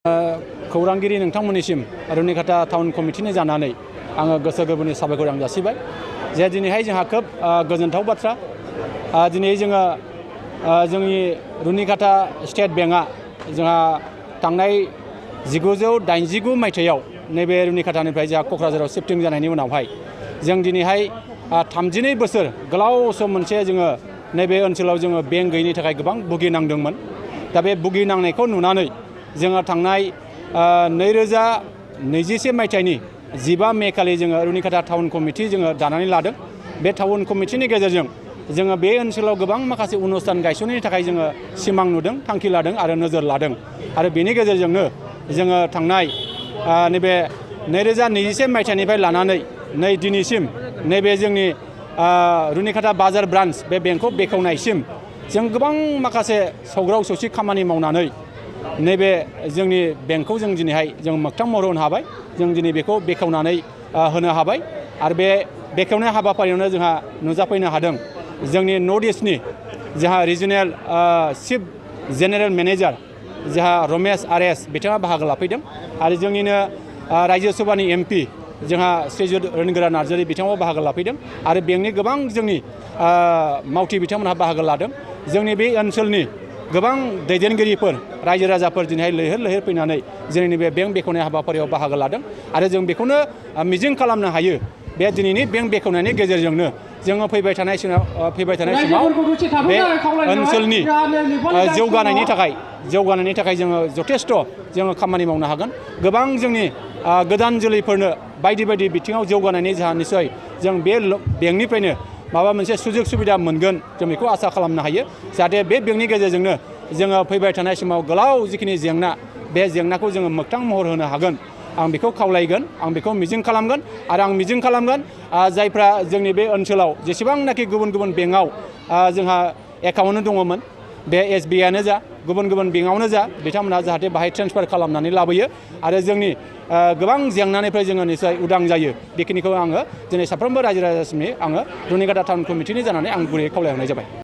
खौरांगिरि नोंथांमोननिसिम रुनिकाटा टाउन कमिटिनि जानानै आङो गोसो गोरबोनि साबायखर आं जासिबाय जे दिनैहाय जोंहा खोब गोजोनथाव बाथ्रा दिनै जोङो जोंनि रुनिकाटा स्टेट बेंकआ जोंहा थांनाय 1989 मायथाइयाव नैबे रुनिकाटानिफ्राय जोंहा क'क्राझाराव शिफ्टिं जानायनि उनावहाय जों दिनैहाय 32 बोसोर गोलाव सम मोनसे जोङो नैबे ओनसोलाव जोङो बेंक गैयिनि थाखाय गोबां भुगिनांदोंमोन। दा बे भुगिनांनायखौ नुनानै जोङो थांनाय 2021 मायथाइनि 15 मे खालि जोङो रुनिकाटा टाउन कमिटि जोङो दानानै लादों। बे टाउन कमिटिनि गेजेरजों जोङो बे ओनसोलाव गोबां माखासे अनुस्थान गायसननायनि थाखाय जोङो सिमां नुदों, थांखि लादों आरो नोजोर लादों। आरो बेनि गेजेरजोंनो जोङो थांनाय नैबे 2021 मायथाइनिफ्राय लानानै नै दिनैसिम नैबे जोंनि रुनिकाटा बाजार ब्रान्च बे बेंकखौ बेखेवनायसिम जों गोबां माखासे सौग्राव सौसि खामानि मावनानै नैबे जोंनि बेंकखौ जों दिनैहाय जों मोगथां महर होनो हाबाय। जों दिनै बेखौ बेखेवनानै होनो हाबाय आरो बे बेखेवनाय हाबाफारियावनो जोंहा नुजाफैनो हादों जोंनि नर्थ इस्टनि जोंहा रिजनेल चिफ जेनेरेल मेनेजार जोंहा रमेश आर.एस. बिथाङा बाहागो लाफैदों आरो जोंनिनो रायजो सभानि MP जोंहा श्रीजुत रोनगोरा नार्जारि बिथाङाबो बाहागो लाफैदों आरो बेंकनि गोबां जोंनि मावथि बिथांमोनहा बाहागो लादों। जोंनि बे ओनसोलनि गोबां दैदेनगिरिफोर रायजो राजाफोर दिनैहाय लैहोर लैहोर फैनानै जोंनि बे बेंक बेखेवनाय हाबाफारियाव बाहागो लादों आरो जों बेखौनो मिजिं खालामनो हायो बे दिनैनि बेंक बेखेवनायनि गेजेरजोंनो जोङो फैबाय थानाय समाव बे ओनसोलनि जौगानायनि थाखाय जोङो जथेस्थ' जोङो खामानि मावनो हागोन। गोबां जोंनि गोदान जोलैफोरनो बायदि बायदि बिथिङाव जौगानायनि जाहोन निसय जों बे बेंकनिफ्रायनो माबा मोनसे सुजुग सुबिदा मोनगोन जों बेखौ आसा खालामनो हायो। जाहाथे बे बेंकनि गेजेरजोंनो जोङो फैबाय थानाय समाव गोलाव जिखिनि जेंना बे जेंनाखौ जोङो मोगथां महर होनो हागोन। आं बेखौ खावलायगोन, आं बेखौ मिजिं खालामगोन आरो आं मिजिं खालामगोन जायफ्रा जोंनि बे ओनसोलाव जेसेबांनाखि गुबुन गुबुन बेंकआव जोंहा एकाउन्ट दङमोन, बे SBIआनो जा गुबुन गुबुन बेंकआवनो जा बिथांमोनहा जाहाथे बाहाय ट्रेन्सफार खालामनानै लाबोयो आरो जोंनि गोबां जेंनानिफ्राय जोङो निश्चय उदां जायो। बेखिनिखौ आङो दिनै साफ्रोमबो रायजो राजासिम आङो रुनिकाटा टाउन कमिटिनि जानानै आं गुरैयै खावलायहरनाय जाबाय।